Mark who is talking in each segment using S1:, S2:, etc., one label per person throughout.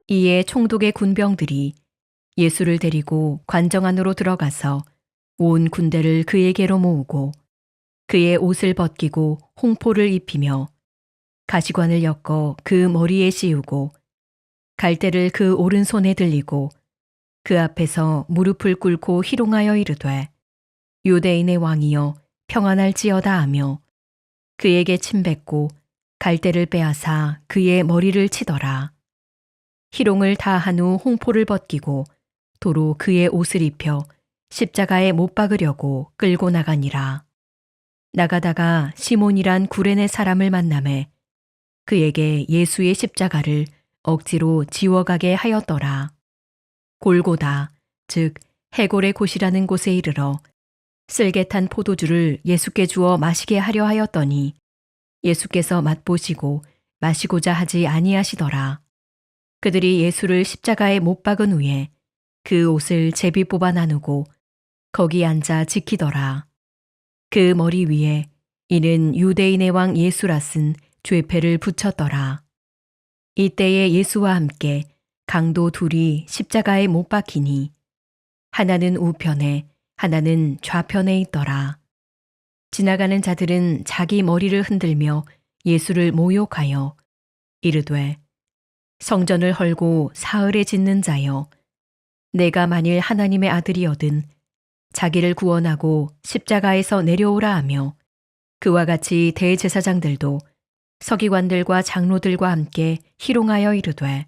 S1: 이에 총독의 군병들이 예수를 데리고 관정 안으로 들어가서 온 군대를 그에게로 모으고 그의 옷을 벗기고 홍포를 입히며 가시관을 엮어 그 머리에 씌우고 갈대를 그 오른손에 들리고 그 앞에서 무릎을 꿇고 희롱하여 이르되 유대인의 왕이여 평안할지어다 하며 그에게 침뱉고 갈대를 빼앗아 그의 머리를 치더라. 희롱을 다 한 후 홍포를 벗기고 도로 그의 옷을 입혀 십자가에 못 박으려고 끌고 나가니라. 나가다가 시몬이란 구레네 사람을 만나매 그에게 예수의 십자가를 억지로 지워가게 하였더라. 골고다 즉 해골의 곳이라는 곳에 이르러 쓸개 탄 포도주를 예수께 주어 마시게 하려 하였더니 예수께서 맛보시고 마시고자 하지 아니하시더라. 그들이 예수를 십자가에 못 박은 후에 그 옷을 제비 뽑아 나누고 거기 앉아 지키더라. 그 머리 위에 이는 유대인의 왕 예수라 쓴 죄패를 붙였더라. 이때에 예수와 함께 강도 둘이 십자가에 못 박히니 하나는 우편에 하나는 좌편에 있더라. 지나가는 자들은 자기 머리를 흔들며 예수를 모욕하여 이르되 성전을 헐고 사흘에 짓는 자여 내가 만일 하나님의 아들이거든 자기를 구원하고 십자가에서 내려오라 하며 그와 같이 대제사장들도 서기관들과 장로들과 함께 희롱하여 이르되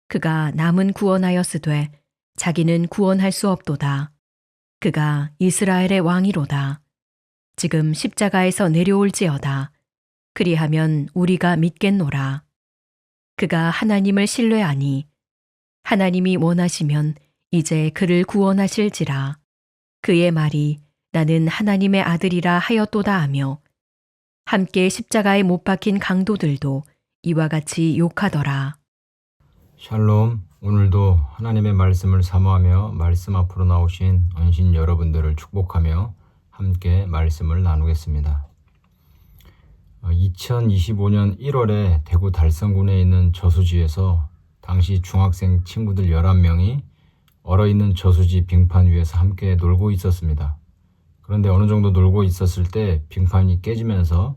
S1: 그가 남은 구원하였으되 자기는 구원할 수 없도다. 그가 이스라엘의 왕이로다. 지금 십자가에서 내려올지어다. 그리하면 우리가 믿겠노라. 그가 하나님을 신뢰하니 하나님이 원하시면 이제 그를 구원하실지라. 그의 말이 나는 하나님의 아들이라 하였도다 하며 함께 십자가에 못 박힌 강도들도 이와 같이 욕하더라.
S2: 샬롬, 오늘도 하나님의 말씀을 사모하며 말씀 앞으로 나오신 언신 여러분들을 축복하며 함께 말씀을 나누겠습니다. 2025년 1월에 대구 달성군에 있는 저수지에서 당시 중학생 친구들 11명이 얼어있는 저수지 빙판 위에서 함께 놀고 있었습니다. 그런데 어느 정도 놀고 있었을 때 빙판이 깨지면서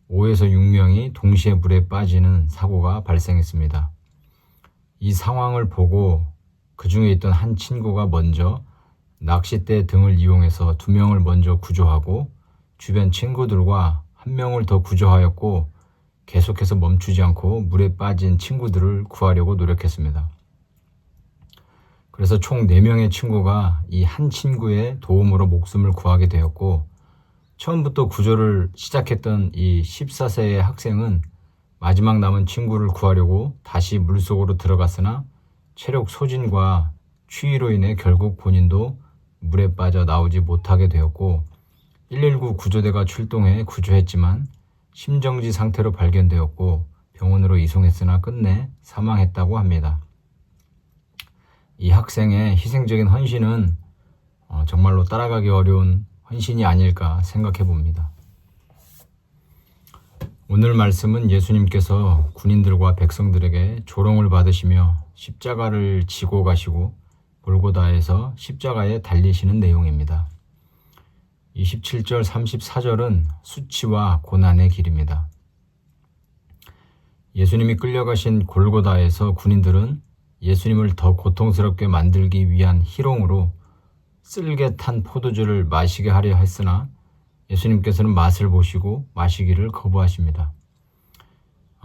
S2: 5에서 6명이 동시에 물에 빠지는 사고가 발생했습니다. 이 상황을 보고 그 중에 있던 한 친구가 먼저 낚싯대 등을 이용해서 2명을 먼저 구조하고 주변 친구들과 1명을 더 구조하였고 계속해서 멈추지 않고 물에 빠진 친구들을 구하려고 노력했습니다. 그래서 총 4명의 친구가 이 한 친구의 도움으로 목숨을 구하게 되었고 처음부터 구조를 시작했던 이 14세의 학생은 마지막 남은 친구를 구하려고 다시 물속으로 들어갔으나 체력 소진과 추위로 인해 결국 본인도 물에 빠져 나오지 못하게 되었고 119 구조대가 출동해 구조했지만 심정지 상태로 발견되었고 병원으로 이송했으나 끝내 사망했다고 합니다. 이 학생의 희생적인 헌신은 정말로 따라가기 어려운 헌신이 아닐까 생각해 봅니다. 오늘 말씀은 예수님께서 군인들과 백성들에게 조롱을 받으시며 십자가를 지고 가시고 골고다에서 십자가에 달리시는 내용입니다. 27절 34절은 수치와 고난의 길입니다. 예수님이 끌려가신 골고다에서 군인들은 예수님을 더 고통스럽게 만들기 위한 희롱으로 쓸개 탄 포도주를 마시게 하려 했으나 예수님께서는 맛을 보시고 마시기를 거부하십니다.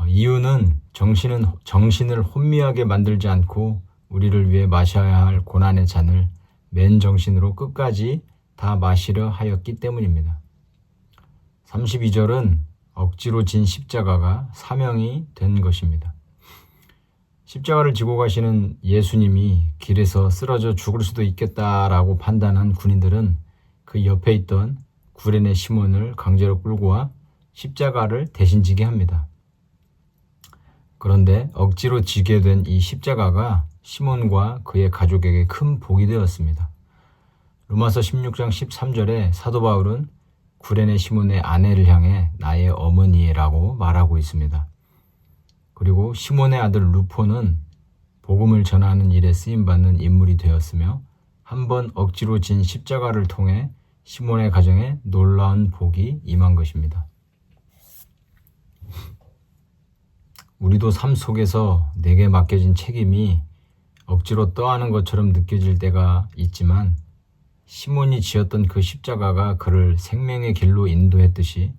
S2: 이유는 정신을 혼미하게 만들지 않고 우리를 위해 마셔야 할 고난의 잔을 맨정신으로 끝까지 다 마시려 하였기 때문입니다. 32절은 억지로 진 십자가가 사명이 된 것입니다. 십자가를 지고 가시는 예수님이 길에서 쓰러져 죽을 수도 있겠다라고 판단한 군인들은 그 옆에 있던 구레네 시몬을 강제로 끌고 와 십자가를 대신 지게 합니다. 그런데 억지로 지게 된 이 십자가가 시몬과 그의 가족에게 큰 복이 되었습니다. 로마서 16장 13절에 사도 바울은 구레네 시몬의 아내를 향해 나의 어머니라고 말하고 있습니다. 그리고 시몬의 아들 루포는 복음을 전하는 일에 쓰임받는 인물이 되었으며 한번 억지로 진 십자가를 통해 시몬의 가정에 놀라운 복이 임한 것입니다. 우리도 삶 속에서 내게 맡겨진 책임이 억지로 떠안은 것처럼 느껴질 때가 있지만 시몬이 지었던 그 십자가가 그를 생명의 길로 인도했듯이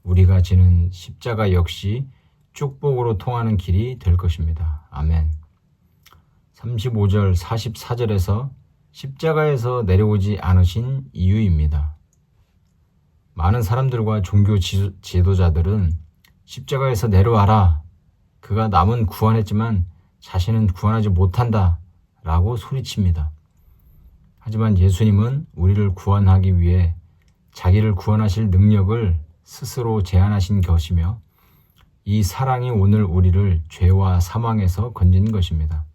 S2: 우리가 지는 십자가 역시 축복으로 통하는 길이 될 것입니다. 아멘. 35절, 44절에서 십자가에서 내려오지 않으신 이유입니다. 많은 사람들과 종교 지도자들은 십자가에서 내려와라. 그가 남은 구원했지만 자신은 구원하지 못한다. 라고 소리칩니다. 하지만 예수님은 우리를 구원하기 위해 자기를 구원하실 능력을 스스로 제안하신 것이며 이 사랑이 오늘 우리를 죄와 사망에서 건진 것입니다.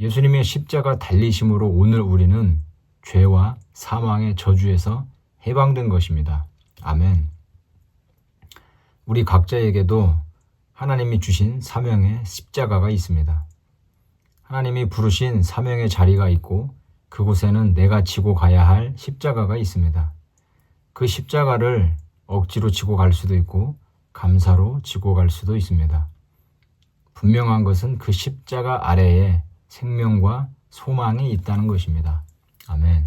S2: 예수님의 십자가 달리심으로 오늘 우리는 죄와 사망의 저주에서 해방된 것입니다. 아멘. 우리 각자에게도 하나님이 주신 사명의 십자가가 있습니다. 하나님이 부르신 사명의 자리가 있고 그곳에는 내가 지고 가야 할 십자가가 있습니다. 그 십자가를 억지로 지고 갈 수도 있고 감사로 지고 갈 수도 있습니다. 분명한 것은 그 십자가 아래에 생명과 소망이 있다는 것입니다. 아멘.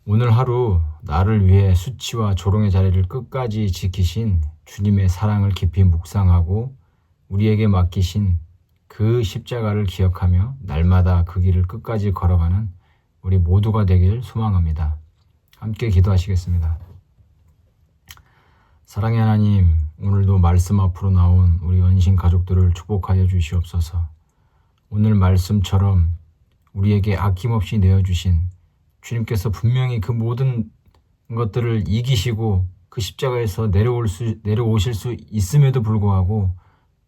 S2: 오늘 하루 나를 위해 수치와 조롱의 자리를 끝까지 지키신 주님의 사랑을 깊이 묵상하고 우리에게 맡기신 그 십자가를 기억하며 날마다 그 길을 끝까지 걸어가는 우리 모두가 되길 소망합니다. 함께 기도하시겠습니다. 사랑의 하나님, 오늘도 말씀 앞으로 나온 우리恩신 가족들을 축복하여 주시옵소서. 오늘 말씀처럼 우리에게 아낌없이 내어주신 주님께서 분명히 그 모든 것들을 이기시고 그 십자가에서 내려오실 수 있음에도 불구하고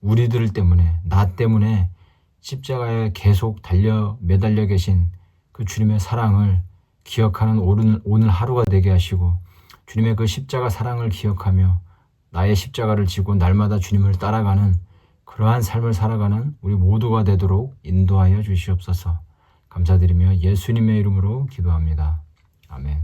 S2: 우리들 때문에, 나 때문에 십자가에 계속 매달려 계신 그 주님의 사랑을 기억하는 오늘 하루가 되게 하시고 주님의 그 십자가 사랑을 기억하며 나의 십자가를 지고 날마다 주님을 따라가는 그러한 삶을 살아가는 우리 모두가 되도록 인도하여 주시옵소서. 감사드리며 예수님의 이름으로 기도합니다. 아멘.